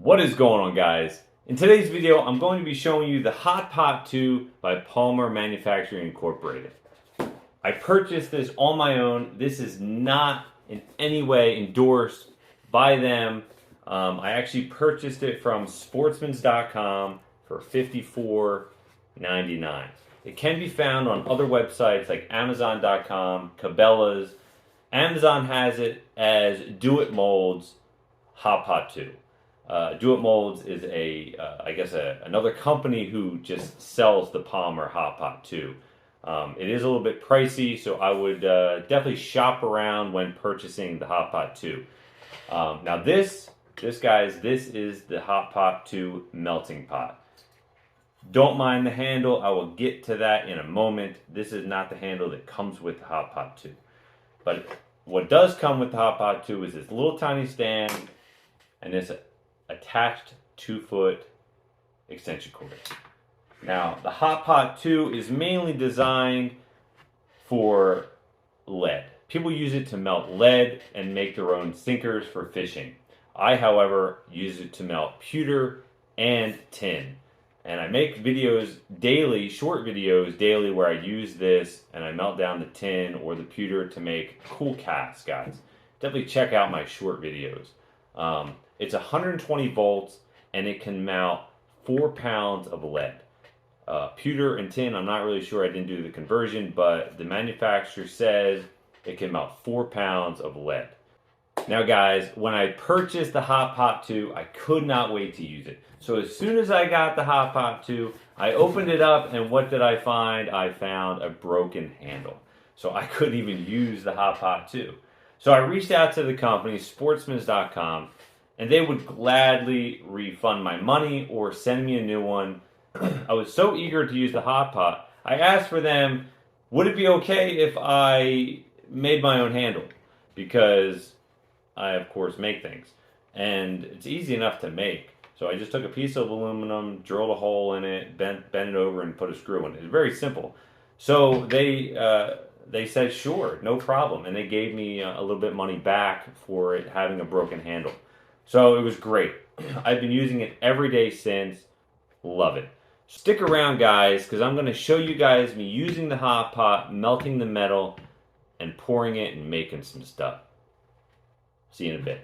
What is going on, guys? In today's video, I'm going to be showing you the Hot Pot 2 by Palmer Manufacturing Incorporated. I purchased this on my own. This is not in any way endorsed by them. I actually purchased it from sportsmans.com for $54.99. It can be found on other websites like amazon.com, Cabela's. Amazon has it as Do It Molds Hot Pot 2. Do It Molds is another company who just sells the Palmer Hot Pot 2. It is a little bit pricey, so I would definitely shop around when purchasing the Hot Pot 2. Now this is the Hot Pot 2 melting pot. Don't mind the handle. I will get to that in a moment. This is not the handle that comes with the Hot Pot 2. But what does come with the Hot Pot 2 is this little tiny stand and this attached 2-foot extension cord. Now, the Hot Pot 2 is mainly designed for lead. People use it to melt lead and make their own sinkers for fishing. I, however, use it to melt pewter and tin. And I make videos daily, short videos daily, where I use this and I melt down the tin or the pewter to make cool casts, guys. Definitely check out my short videos. It's 120 volts and it can melt 4 pounds of lead. Pewter and tin, I'm not really sure, I didn't do the conversion, but the manufacturer says it can melt 4 pounds of lead. Now guys, when I purchased the Hot Pot 2, I could not wait to use it. So as soon as I got the Hot Pot 2, I opened it up and what did I find? I found a broken handle. So I couldn't even use the Hot Pot 2. So I reached out to the company, sportsmans.com, and they would gladly refund my money or send me a new one. I was so eager to use the Hot Pot, I asked for them, would it be okay if I made my own handle? Because I, of course, make things. And it's easy enough to make. So I just took a piece of aluminum, drilled a hole in it, bent it over, and put a screw in it. It's very simple. So they said, sure, no problem. And they gave me a little bit of money back for it having a broken handle. So it was great. I've been using it every day since. Love it. Stick around, guys, because I'm going to show you guys me using the hot pot, melting the metal, and pouring it and making some stuff. See you in a bit.